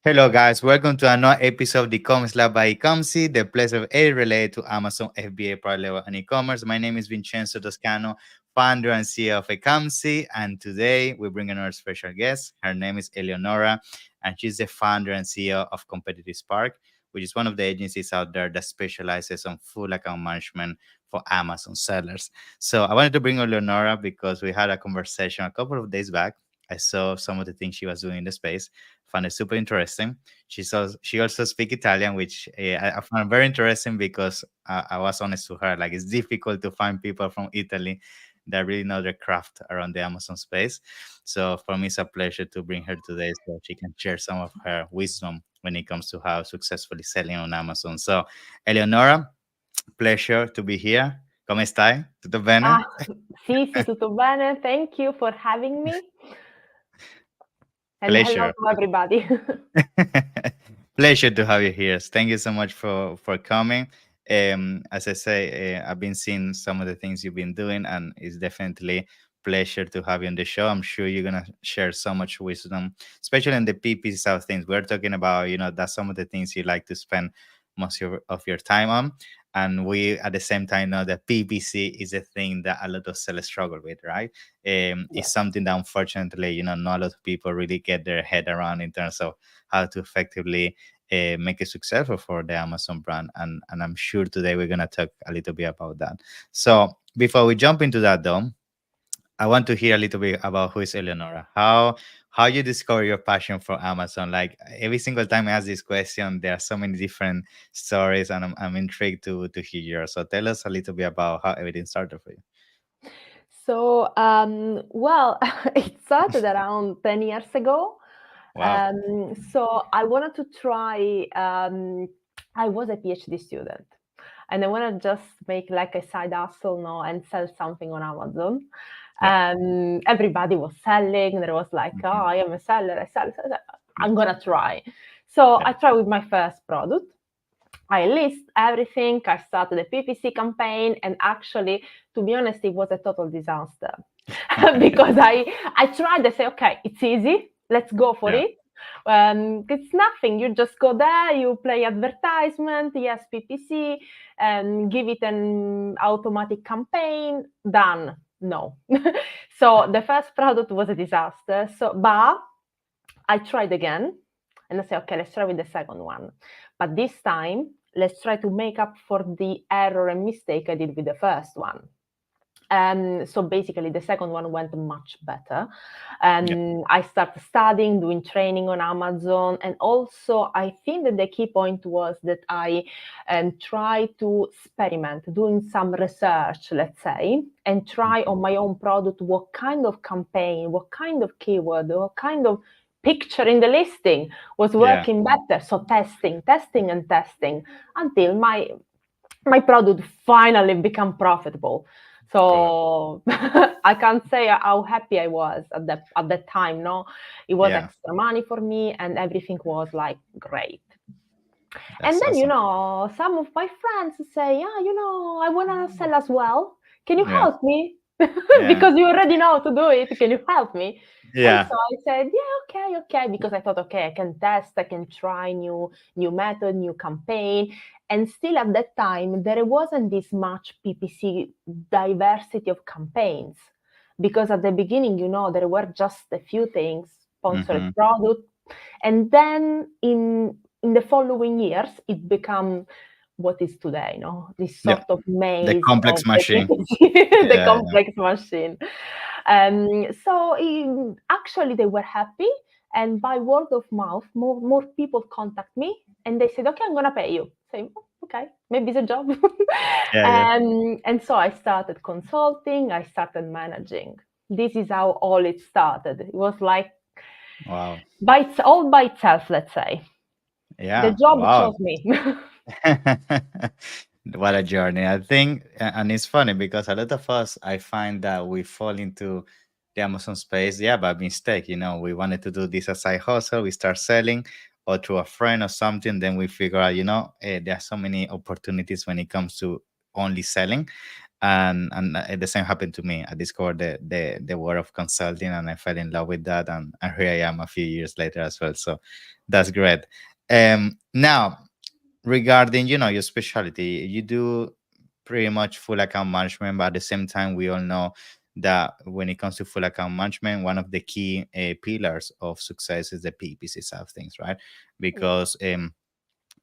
Hello, guys. Welcome to another episode of the Commerce Lab by Ecomcy, the place of aid related to Amazon FBA private level and e-commerce. My name is Vincenzo Toscano, founder and CEO of Ecomcy, and today we bring another special guest. Her name is Eleonora, and she's the founder and CEO of Competitive Spark, which is one of the agencies out there that specializes on full account management for Amazon sellers. So I wanted to bring Eleonora because we had a conversation a couple of days back. I saw some of the things she was doing in the space, found it super interesting. She also speak Italian, which I found very interesting because I was honest to her, like it's difficult to find people from Italy that really know their craft around the Amazon space. So for me, it's a pleasure to bring her today so she can share some of her wisdom when it comes to how successfully selling on Amazon. So, Eleonora, pleasure to be here. Come stai? Tutto bene? Ah, sì, sì, tutto bene. Thank you for having me. And hello Pleasure. to everybody. Pleasure to have you here. Thank you so much for coming. As I say, I've been seeing some of the things you've been doing, and it's definitely pleasure to have you on the show. I'm sure you're gonna share so much wisdom, especially in the PPC side of things. We're talking about, that's some of the things you like to spend most of your time on. And we at the same time know that PPC is a thing that a lot of sellers struggle with, right? Yeah. It's something that unfortunately, not a lot of people really get their head around in terms of how to effectively make it successful for the Amazon brand. And I'm sure today we're gonna talk a little bit about that. So before we jump into that, though, I want to hear a little bit about who is Eleonora. How you discover your passion for Amazon? Like every single time I ask this question, there are so many different stories, and I'm intrigued to hear yours. So tell us a little bit about how everything started for you. So, well, it started around 10 years ago. Wow. So I wanted to try, I was a PhD student and I want to just make like a side hustle, no, and sell something on Amazon. Yeah. Everybody was selling. There was like, oh, Mhm. I am a seller. I sell. Yeah. I'm gonna try. So Yeah. I tried with my first product. I list everything. I started a PPC campaign, and actually, to be honest, it was a total disaster because I tried to say, okay, it's easy. Let's go for Yeah. it. It's nothing. You just go there, you play advertisement, yes, PPC, and give it an automatic campaign. Done. No. So the first product was a disaster. But I tried again, and I said, okay, let's try with the second one. But this time, let's try to make up for the error and mistake I did with the first one. So basically, the second one went much better. Yeah. I started studying, doing training on Amazon. And also, I think that the key point was that I tried to experiment, doing some research, let's say, and try on my own product what kind of campaign, what kind of keyword, what kind of picture in the listing was Yeah. working better. So testing, testing, and testing until my product finally become profitable. Cool. So I can't say how happy I was at that time. No, it was Yeah. extra money for me, and everything was like great. And That's then awesome. some of my friends say, "Yeah, I wanna sell as well. Can you Yeah. help me? Yeah. Because you already know how to do it. Can you help me?" And Yeah. so I said, "Yeah, okay, okay." Because I thought, okay, I can test, I can try new method, new campaign. And still at that time, there wasn't this much PPC diversity of campaigns. Because at the beginning, there were just a few things, sponsored Hmm. product. And then in the following years, it became what is today, this Yeah. sort of The maze of complex the machine. PPC, the Yeah. complex machine. Actually, they were happy. And by word of mouth, more people contact me and they said, okay, I'm going to pay you. Say, "Oh, okay, maybe it's a job." Yeah. Yeah. And so I started consulting, I started managing. This is how all it started. It was like Wow. all by itself, let's say. The Yeah. job Wow. chose me. What a journey. I think, and it's funny because a lot of us, I find that we fall into the Amazon space, yeah, by mistake. We wanted to do this as side hustle, we start selling, or through a friend or something, then we figure out, there are so many opportunities when it comes to only selling. and the same happened to me. I discovered the world of consulting, and I fell in love with that, and here I am a few years later as well. So that's great. Now, regarding your specialty, you do pretty much full account management, but at the same time we all know that when it comes to full account management, one of the key pillars of success is the PPC side of things, right? Yeah. Because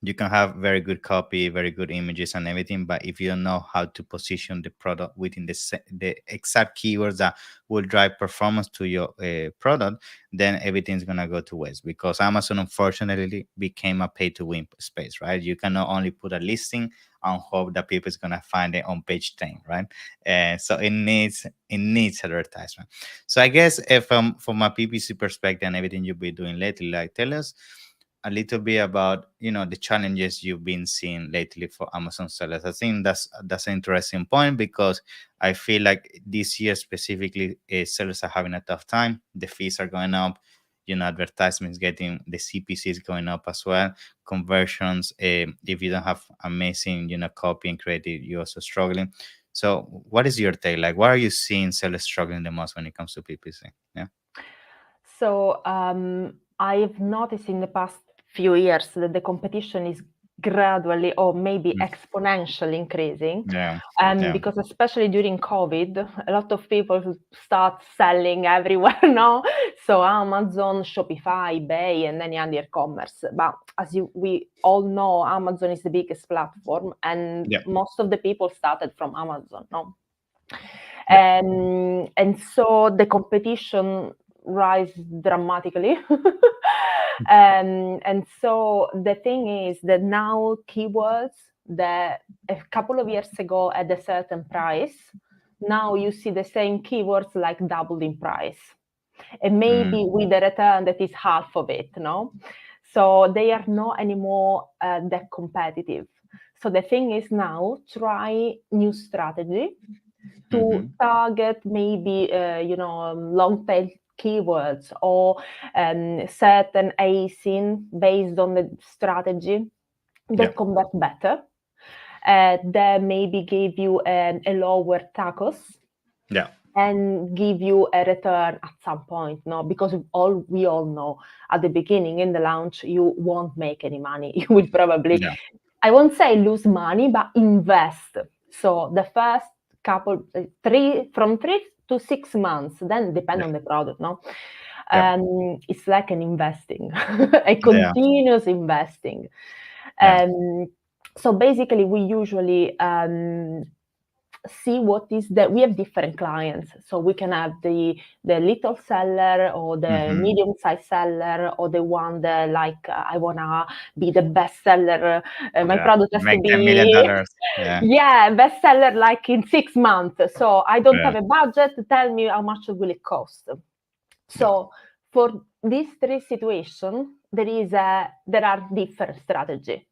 you can have very good copy, very good images and everything, but if you don't know how to position the product within the exact keywords that will drive performance to your product, then everything's gonna go to waste. Because Amazon unfortunately became a pay-to-win space, right? You cannot only put a listing and hope that people is gonna find it on page 10, right? So it needs advertisement. So I guess if from a PPC perspective and everything you've been doing lately, like tell us a little bit about the challenges you've been seeing lately for Amazon sellers. I think that's an interesting point, because I feel like this year specifically, sellers are having a tough time. The fees are going up, advertisements getting, the CPC is going up as well. Conversions, if you don't have amazing copy and creative, you're also struggling. So what is your take? Like, what are you seeing sellers struggling the most when it comes to PPC? Yeah. So I've noticed in the past few years that the competition is gradually or maybe Mm. exponentially increasing. Yeah. Yeah. Because especially during COVID, a lot of people start selling everywhere now. So Amazon, Shopify, eBay, and any other e-commerce. But as we all know, Amazon is the biggest platform, and Yeah. most of the people started from Amazon. No. Yeah. And so the competition rise dramatically. And so the thing is that now keywords that a couple of years ago at a certain price, now you see the same keywords like doubled in price, and maybe with a return that is half of it, no? So they are not anymore that competitive. So the thing is now try new strategy to target maybe long tail keywords or certain ASIN based on the strategy that convert better, that maybe give you a lower tacos. Yeah. And give you a return at some point, no? Because we all know at the beginning in the launch you won't make any money. You will probably, Yeah. I won't say lose money, but invest. So the first couple, from 3 to 6 months, then depend on the product, no? Yeah. It's like an investing, a Yeah. continuous investing. Yeah. So basically, we usually see what is that we have different clients. So we can have the little seller or the medium-sized seller or the one that like I wanna be the best seller. My Yeah. product has to Make $10 million. be Yeah. yeah, bestseller like in 6 months. So I don't Yeah. have a budget. Tell me how much will it cost. Yeah. So for these three situations, there are different strategy.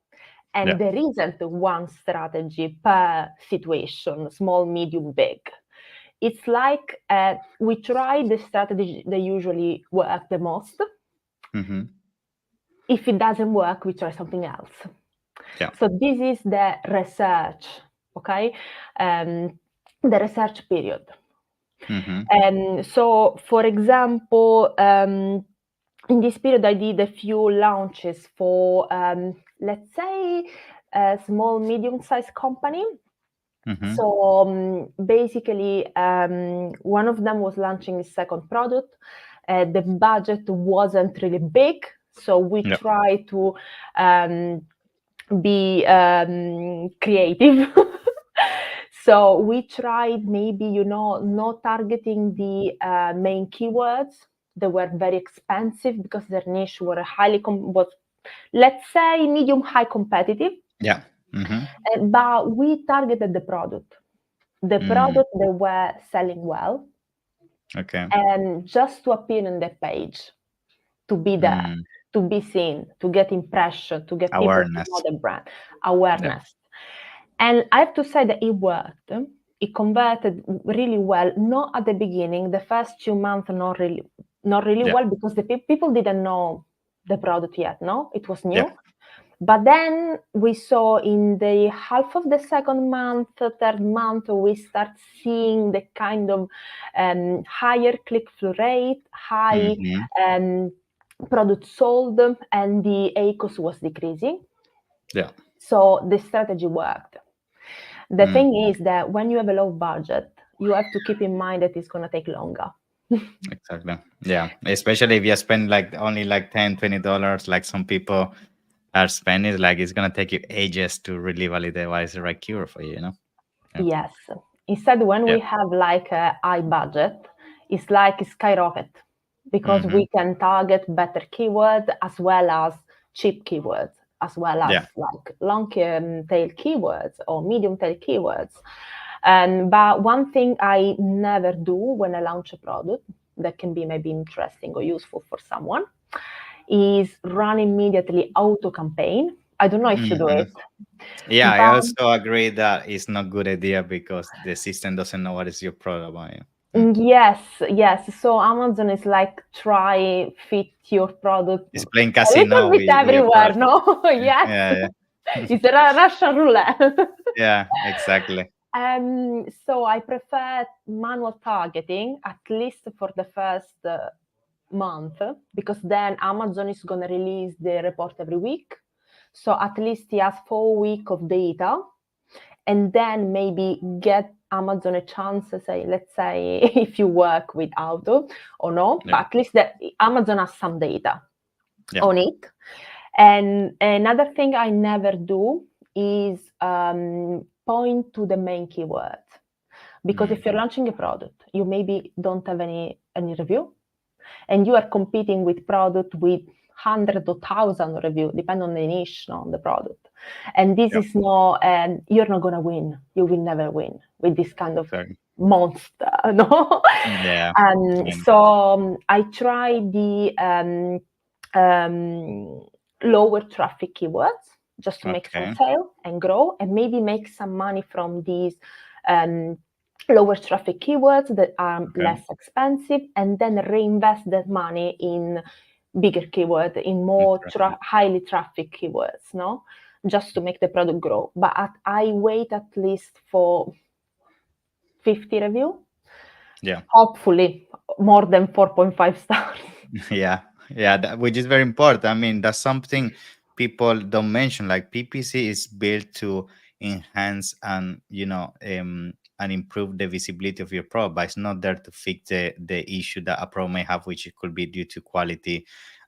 And Yeah. there isn't one strategy per situation, small, medium, big. It's like we try the strategy that usually work the most. If it doesn't work, we try something else. Yeah. So this is the research, okay? The research period. So, for example, in this period, I did a few launches for, let's say, a small, medium-sized company. So basically, one of them was launching his second product. The budget wasn't really big, so we try to be creative. So we tried maybe, not targeting the main keywords. They were very expensive because their niche were let's say medium high competitive. Yeah. But we targeted the product they were selling well. Okay. And just to appear on the page, to be there, to be seen, to get impression, to get people to know Awareness. the brand, awareness. And I have to say that it worked. It converted really well. Not at the beginning, the first 2 months, not really well, because the people didn't know the product yet. No, it was new. But then we saw in the half of the second month, third month, we start seeing the kind of higher click-through rate, high Hmm. product sold, and the ACOS was decreasing. Yeah. So the strategy worked. The Mm. thing is that when you have a low budget, you have to keep in mind that it's going to take longer. Exactly. Yeah. Especially if you spend like only like $10, $20, like some people are spending, like it's gonna take you ages to really validate what is the right cure for you, you know? Yeah. Yes. Instead, when Yeah. we have like a high budget, it's like a skyrocket because Hmm. we can target better keywords as well as cheap keywords, as well as Yeah. like long tail keywords or medium tail keywords. But one thing I never do when I launch a product that can be maybe interesting or useful for someone is run immediately auto campaign. I don't know if you do Hmm. it, Yeah, I but also agree that it's not good idea because the system doesn't know what is your product about you. yes, yes. So Amazon is like try fit your product It's playing a little casino bit with your everywhere, product. no? Yes. Yeah, It's a Russian roulette. yeah, exactly. So I prefer manual targeting at least for the first month because then Amazon is going to release the report every week. So at least he has 4 weeks of data and then maybe get Amazon a chance to say, let's say if you work with auto or no, Yeah, but at least that Amazon has some data yeah. on it. And another thing I never do is point to the main keyword. Because Mm. if you're launching a product, you maybe don't have any review, and you are competing with product with hundred or thousand review, depending on the niche, no, on the product. And this Yeah, is not, you're not gonna win. You will never win with this kind of exactly. monster, no. Yeah. And So I try the lower traffic keywords just to make some okay, sale and grow, and maybe make some money from these um, lower traffic keywords that are okay, less expensive, and then reinvest that money in bigger keyword, in more interesting. highly traffic keywords, no, just to make the product grow. But I wait at least for 50 review, Yeah. hopefully more than 4.5 stars. Yeah, yeah, which is very important. I mean, that's something people don't mention. Like PPC is built to enhance and and improve the visibility of your product, but it's not there to fix the issue that a product may have, which it could be due to quality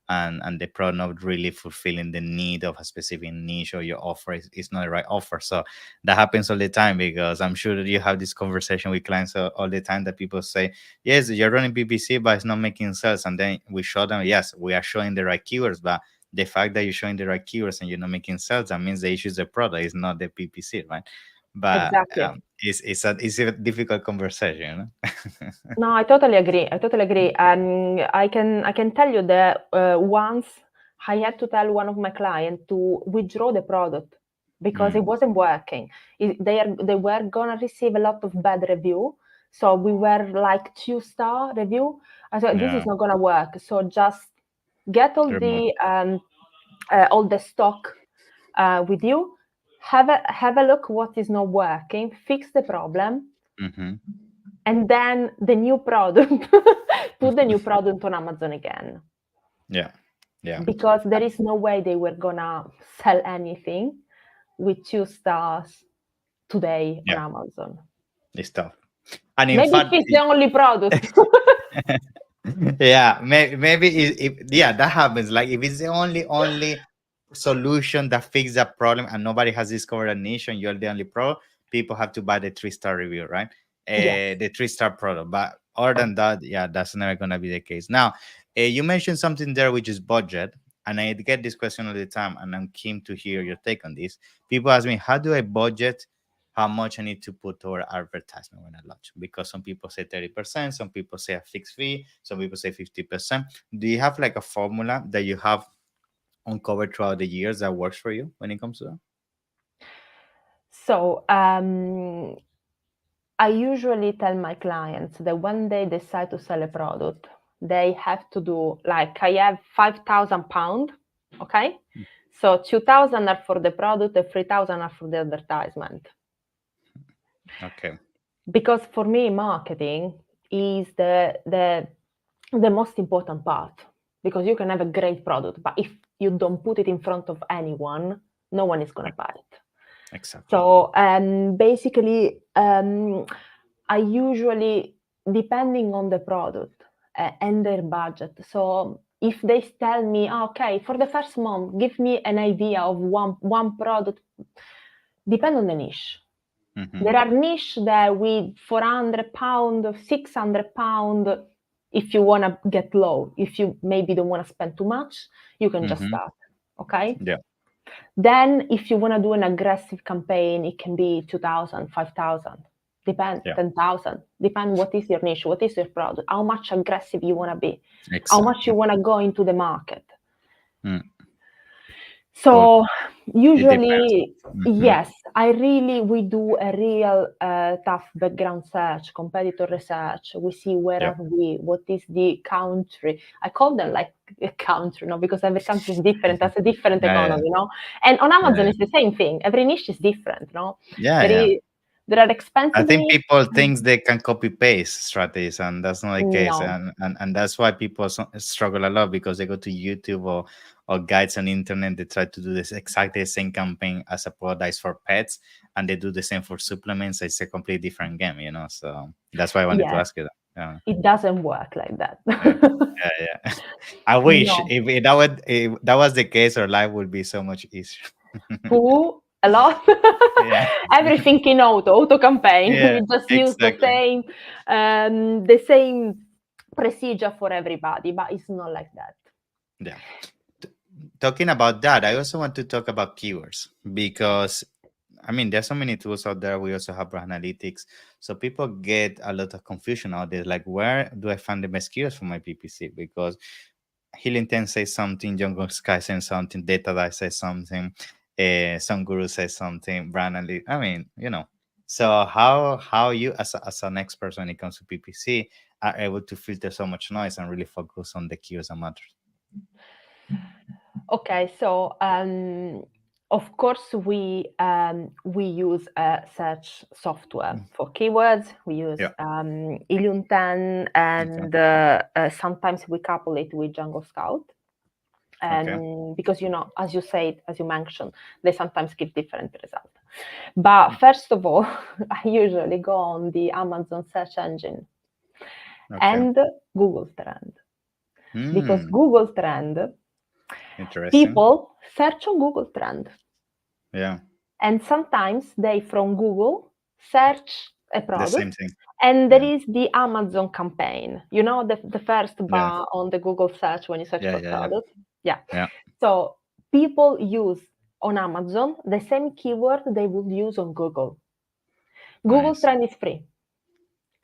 and the product not really fulfilling the need of a specific niche, or your offer is not the right offer. So that happens all the time, because I'm sure that you have this conversation with clients all the time, that people say, yes, you're running PPC, but it's not making sales. And then we show them, yes, we are showing the right keywords, but the fact that you're showing the right keywords and you're not making sales, that means the issue is the product, it's not the PPC, right? But Exactly. it's a difficult conversation, No, I totally agree. I totally agree. And I can tell you that once I had to tell one of my clients to withdraw the product because it Mm, wasn't working. They were gonna receive a lot of bad review. So we were like 2-star review. I said this is yeah, not gonna work. So just get remote. all the stock with you. Have a look what is not working. Fix the problem, Hmm. and then the new product, put the new product on Amazon again, Yeah, yeah, because there is no way they were gonna sell anything with 2 stars today on yeah, Amazon. it's tough. And in Maybe if fact, it's the only product. yeah, maybe yeah, that happens. Like if it's the only solution that fixes that problem and nobody has discovered a niche and you're the only pro, people have to buy the 3-star review, right? Yes. The 3-star product. But other than that, yeah, that's never gonna be the case. Now, you mentioned something there, which is budget. And I get this question all the time, and I'm keen to hear your take on this. People ask me, how do I budget how much I need to put toward advertisement when I launch? Because some people say 30%, some people say a fixed fee, some people say 50%. Do you have like a formula that you have uncovered throughout the years that works for you when it comes to that? So I usually tell my clients that when they decide to sell a product, they have to do like I have £5,000 Okay? So 2,000 are for the product and 3,000 are for the advertisement. Okay. Because for me, marketing is the most important part. Because you can have a great product, but if you don't put it in front of anyone, no one is going to buy it. Exactly. So basically, I usually, depending on the product and their budget. So if they tell me, okay, for the first month, give me an idea of one product, depend on the niche. Mm-hmm. There are niche that with £400, £600, if you want to get low, if you maybe don't want to spend too much, you can just Mm-hmm. start. Okay. Yeah. Then if you want to do an aggressive campaign, it can be 2,000, 5,000, depend, Yeah. 10,000, depend what is your niche, what is your product, how much aggressive you want to be, how much you Exactly. want to go into the market. Mm. Cool. So It depends. usually, Mm-hmm. yes, we do a real tough background search, competitor research. We see where Yeah. are we, what is the country. I call them like a country, because every country is different, has a different Yeah. Yeah. economy, And on Yeah. Amazon, Yeah. it's the same thing. Every niche is different, Yeah. There Yeah. is, there are I expensive think niche. people think they can copy paste strategies, and that's not the case, No. and that's why people struggle a lot, because they go to YouTube or guides on the internet. They try to do this exactly the same campaign as a product for pets, and they do the same for supplements. It's a completely different game, So that's why I wanted to Yes, ask you that. Yeah, it doesn't work like that. yeah, yeah. Yeah. I wish No. if that was the case, our life would be so much easier. Who a lot. Yeah, Everything in auto campaign. yeah, We just use exactly. the same procedure for everybody, but it's not like that. Yeah. T- Talking about that, I also want to talk about keywords, because I mean, there's so many tools out there. We also have brand analytics. So people get a lot of confusion out there. Like, where do I find the best keywords for my PPC? Because Healing 10 says something, Jungle Sky says something, Data Dive says something, some guru says something, brand analytics. I mean, So how you as an expert when it comes to PPC are able to filter so much noise and really focus on the keywords that matter? Okay, so of course we use a search software Mm. for keywords. We use Yeah. Ilium 10, Okay. and sometimes we couple it with Jungle Scout. Okay. Because as you said, as you mentioned, they sometimes give different results. But first of all, I usually go on the Amazon search engine Okay. and Google Trend, because Hmm. Google Trend, Interesting. people search on Google Trend, Yeah. and sometimes they from Google search a The same product, thing. and there Yeah. is the Amazon campaign, the first Yeah. bar on the Google search when you search Yeah. for Yeah. Yeah. product. Yeah. Yeah. So people use on Amazon the same keyword they would use on Google. Google Nice. Trend is free.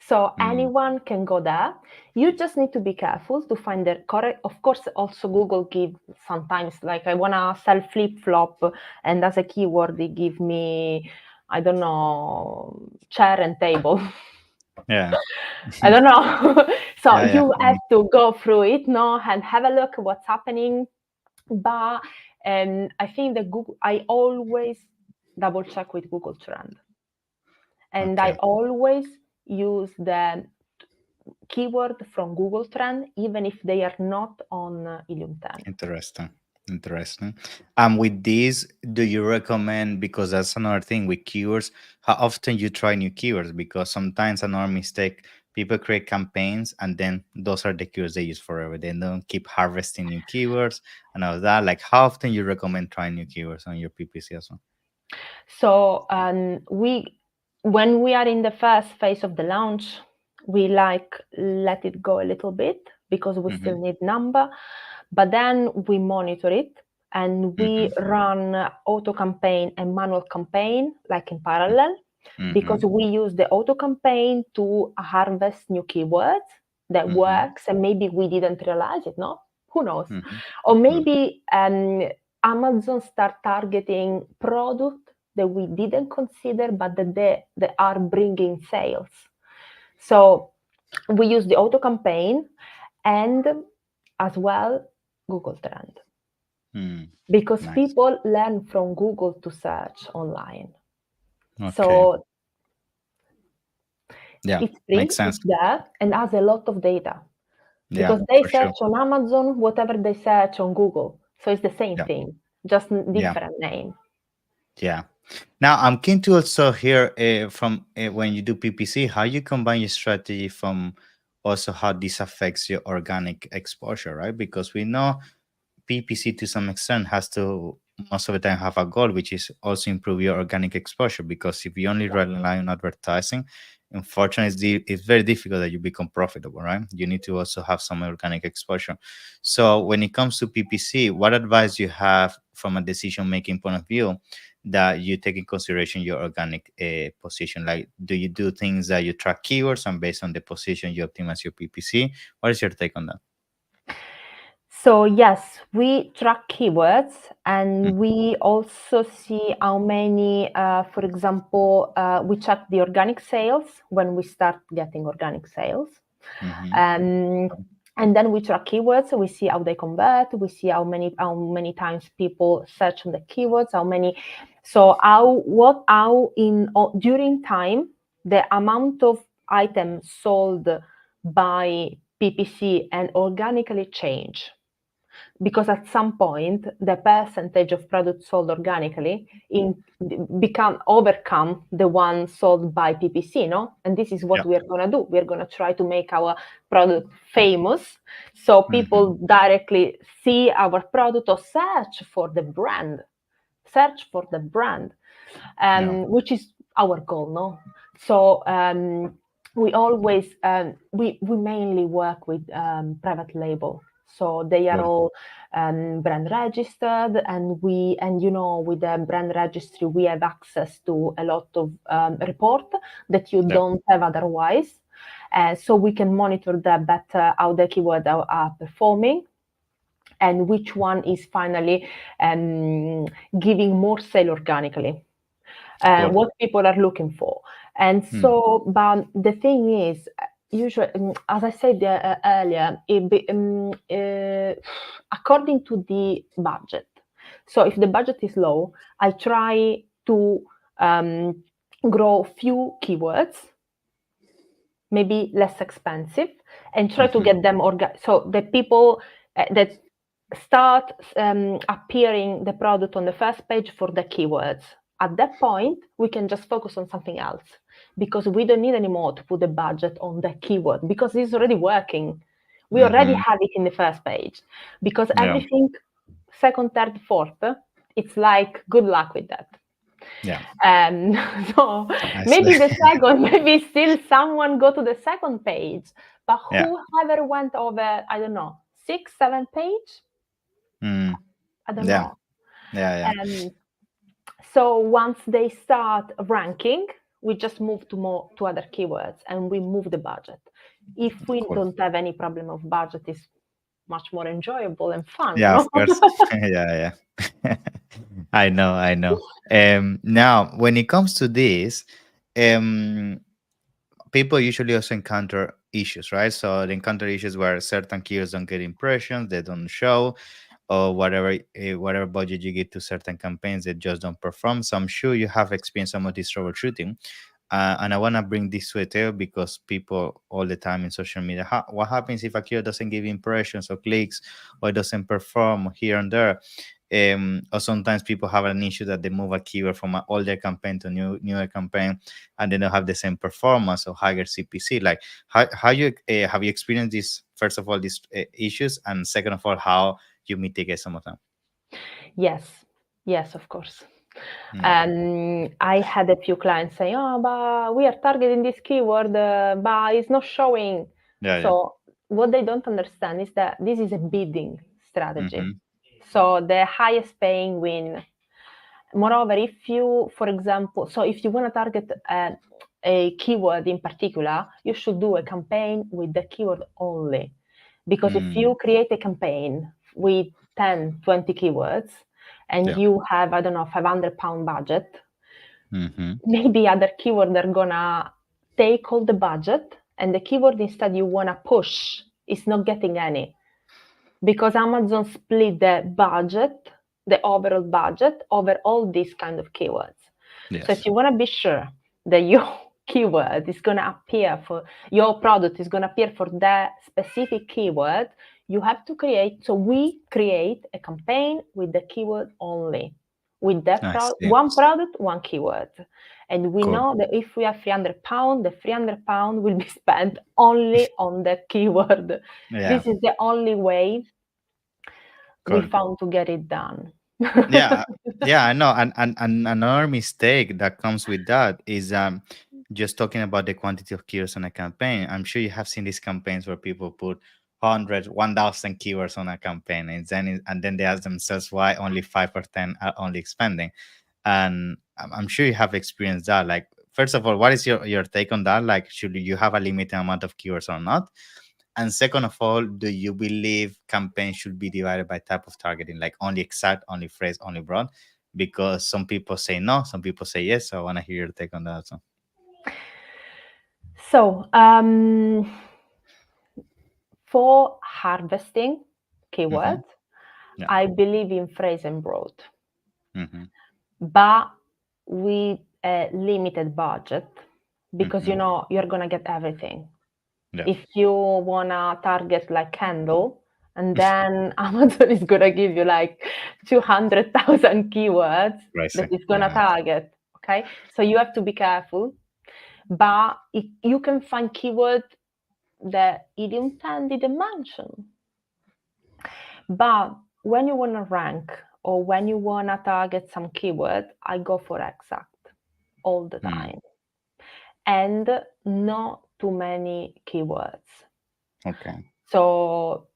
So Mm. anyone can go there. You just need to be careful to find the correct. Of course, also Google give sometimes, like I want to sell flip flop, and as a keyword they give me, I don't know, chair and table. Yeah. I don't know. So Yeah. Yeah. you have to go through it, no, and have a look at what's happening. But I think that Google, I always double check with Google Trend, and I Okay. always use the keyword from Google Trend, even if they are not on Ilium 10. Interesting. Interesting. With these, do you recommend, because that's another thing with keywords, how often you try new keywords? Because sometimes another mistake, people create campaigns and then those are the keywords they use forever. They don't keep harvesting new keywords and all that. Like, how often you recommend trying new keywords on your PPC as well? So when we are in the first phase of the launch, we let it go a little bit because we still Mm-hmm. need number, but then we monitor it and we Mm-hmm. run auto campaign and manual campaign like in parallel, Mm-hmm. because we use the auto campaign to harvest new keywords that Mm-hmm. works, and maybe we didn't realize it, no? Who knows? Mm-hmm. Or Cool. maybe Amazon start targeting product that we didn't consider, but that they are bringing sales. So we use the auto campaign and as well Google Trend. because Nice. people learn from Google to search online. Okay. So Yeah, it's makes free, sense. it's there, and has a lot of data Yeah, because they for sure. search on Amazon whatever they search on Google. So it's the same Yeah, thing, just yeah, different name. yeah. Now, I'm keen to also hear from when you do PPC, how you combine your strategy from also how this affects your organic exposure, right? Because we know PPC to some extent has to most of the time have a goal, which is also improve your organic exposure. Because if you only rely on advertising, unfortunately, it's very difficult that you become profitable, right? You need to also have some organic exposure. So when it comes to PPC, what advice you have from a decision making point of view that you take in consideration your organic position? Like, do you do things that you track keywords and based on the position you optimize your PPC? What is your take on that? So yes, we track keywords Mm, and we also see how many, for example, we check the organic sales when we start getting organic sales. mhm. Um, and then we track keywords, so we see how they convert, we see how many times people search on the keywords, how many. So during time the amount of items sold by PPC and organically change, because at some point the percentage of products sold organically overcome the one sold by PPC, no? And this is what Yeah. we are going to do. We're going to try to make our product famous, so Mhm. people directly see our product or search for the brand, Yeah. which is our goal, no? So we always we mainly work with private label, so they are Good. all brand registered, and with the brand registry we have access to a lot of report that you Yeah. don't have otherwise, so we can monitor that better, how the keywords are performing and which one is finally giving more sale organically, Good. what people are looking for. And Mm. so, but the thing is, usually, as I said earlier, according to the budget. So if the budget is low, I try to um, grow few keywords, maybe less expensive, and try to Mhm. get them so the people that start appearing the product on the first page for the keywords. At that point, we can just focus on something else because we don't need anymore to put the budget on the keyword because it's already working. We already Mhm. have it in the first page because Yeah. everything second, third, fourth, it's like good luck with that. Yeah. Um, so I see. maybe the second, maybe still someone go to the second page, but Yeah. whoever went over, I don't know, 6, 7 page, Mm. I don't Yeah. know. Yeah. Yeah. Um, so once they start ranking, we just move to other keywords and we move the budget. If we Cool. don't have any problem of budget, it's much more enjoyable and fun, Yeah. Of no? course. Yeah. Yeah. I know. I know. Now, when it comes to this, um, people usually also encounter issues, right? So they encounter issues where certain keywords don't get impressions, they don't show, or whatever budget you give to certain campaigns, they just don't perform. So I'm sure you have experienced some of this troubleshooting. And I want to bring this to a table because people all the time in social media, what happens if a keyword doesn't give impressions or clicks or it doesn't perform here and there? Or sometimes people have an issue that they move a keyword from an older campaign to newer campaign and they don't have the same performance or higher CPC. Like, how you have you experienced this, first of all, these issues, and second of all, how you mitigate some of them? Yes, yes, of course. Yeah. I had a few clients say, "Oh, but we are targeting this keyword, but it's not showing." Yeah. Yeah. So what they don't understand is that this is a bidding strategy. Mm-hmm. So the highest paying win. Moreover, for example, so if you want to target a keyword in particular, you should do a campaign with the keyword only. Because if Mm. you create a campaign with 10, 20 keywords and Yeah. you have, I don't know, £500 budget, Mm-hmm. maybe other keywords are gonna take all the budget and the keyword instead you wanna push is not getting any. because Amazon split the budget, the overall budget, over all these kind of keywords. So if Yes. you want to be sure that your keyword is going to appear for your product is going to appear for that specific keyword, you have to create. So we create a campaign with the keyword only, with that I see. one product, one keyword. And we Cool. know that if we have £300, the £300 will be spent only on the keyword. Yeah. This is the only way we Cool. found to get it done. Yeah, yeah, I know. And another mistake that comes with that is just talking about the quantity of keywords on a campaign. I'm sure you have seen these campaigns where people put 1,000 keywords on a campaign, and then they ask themselves why only 5 or 10 are only expanding. And I'm sure you have experienced that. Like, first of all, what is your take on that? Like, should you have a limited amount of keywords or not? And second of all, do you believe campaigns should be divided by type of targeting, like only exact, only phrase, only broad? Because some people say no, some people say yes. So I want to hear your take on that also. So, for harvesting Mm-hmm. keywords, Yeah. I believe in phrase and broad, Mm-hmm. but with a limited budget because Mm-hmm. you're gonna get everything. Yeah. If you wanna target like candle, and then Amazon is gonna give you like 200,000 keywords that Crazy. it's gonna Yeah. target. Okay, so you have to be careful, but you can find keywords that Helium 10 didn't mention. But when you want to rank or when you want to target some keyword, I go for exact all the Mm. time. And not too many keywords. Okay. So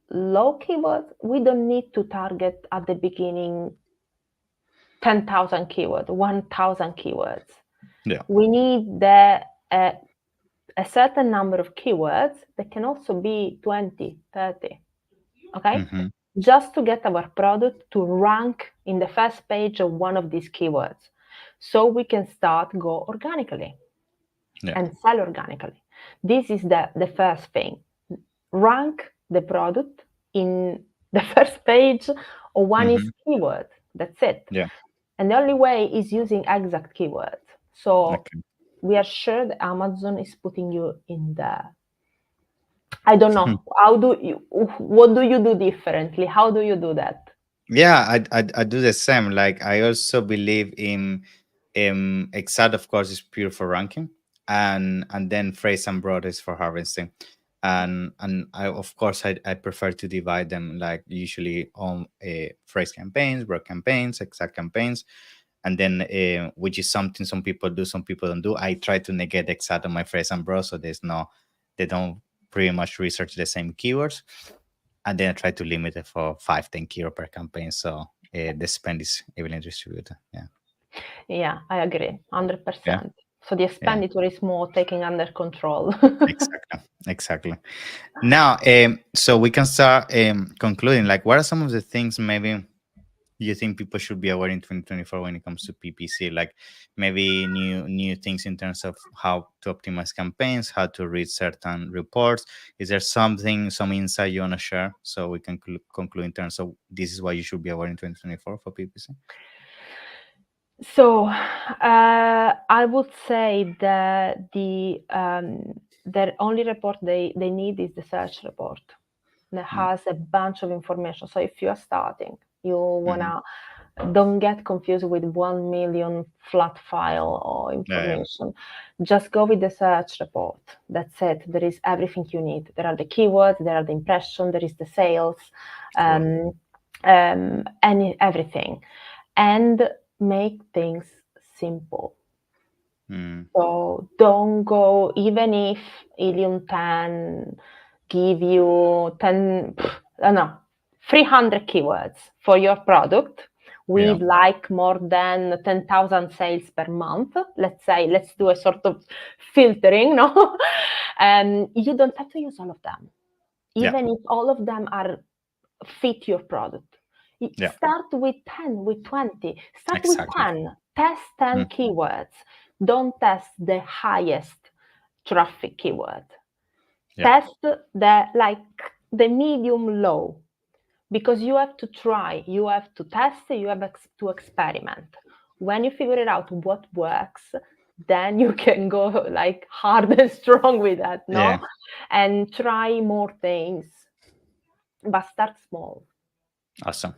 low keywords, we don't need to target at the beginning 10,000 keywords, 1,000 keywords. Yeah. We need a certain number of keywords that can also be 20, 30. Okay? Mm-hmm. Just to get our product to rank in the first page of one of these keywords. So we can start go organically Yeah. and sell organically. This is the first thing. Rank the product in the first page of one is Mm-hmm. keyword. That's it. Yeah. And the only way is using exact keywords. So Okay. we are sure that Amazon is putting you in there. I don't know. What do you do differently? How do you do that? Yeah, I do the same. Like, I also believe in exact, of course, is pure for ranking, and then phrase and broad is for harvesting. And I, of course, I prefer to divide them, like usually on phrase campaigns, broad campaigns, exact campaigns, and then which is something some people do, some people don't do. I try to negate exact on my phrase and broad, so they don't pretty much research the same keywords, and then I try to limit it for 5-10 kilo per campaign, so the spend is evenly distributed. Yeah. Yeah, I agree, Yeah. 100%. So the Yeah. expenditure is more taken under control. Exactly. Exactly. Now, so we can start concluding. Like, what are some of the things maybe you think people should be aware in 2024 when it comes to PPC? Like, maybe new things in terms of how to optimize campaigns, how to read certain reports. Is there something, some insight you want to share so we can conclude in terms of this is what you should be aware in 2024 for PPC? So I would say that the only report they need is the search report that Mm. has a bunch of information. So if you are starting, you Mm-hmm. wanna don't get confused with 1 million flat file or Yeah, yeah. information. Just go with the search report. That's it. There is everything you need. There are the keywords, there are the impression, there is the sales, Cool. everything. And make things simple. Mm. So don't go, even if Helium 10 give you 10, I don't know, 300 keywords for your product Yeah. with like more than 10,000 sales per month. Let's say, let's do a sort of filtering, no? And you don't have to use all of them. Yeah. Even if all of them are fit your product. Yeah. Start with 10, with 20. Start with Exactly. 10. Test 10 Mm. keywords. Don't test the highest traffic keyword. Yeah. Test the like the medium low, because you have to try, you have to test, you have to experiment. When you figure it out what works, then you can go like hard and strong with that, Yeah. no? And try more things, but start small. Awesome.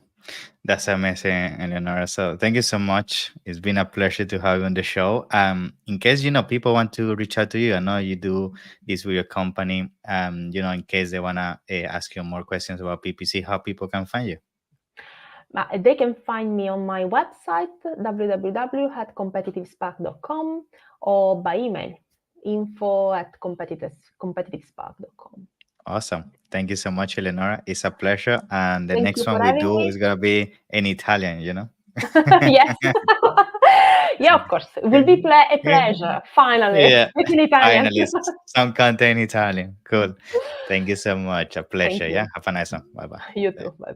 That's amazing, Eleonora. So thank you so much. It's been a pleasure to have you on the show. In case people want to reach out to you, I know you do this with your company. In case they wanna ask you more questions about PPC, how people can find you. They can find me on my website, www.competitivespark.com, or by email, info@competitivespark.com. Awesome. Thank you so much, Eleonora. It's a pleasure. And the Thank you next one for we having do me. is gonna be in Italian. Yes. Yeah, of course. It will be a pleasure, finally. Yeah. Speak in Italian. Finally, some content in Italian. Cool. Thank you so much. A Thank pleasure. Yeah. you. Have a nice one. Bye You bye. too. Bye.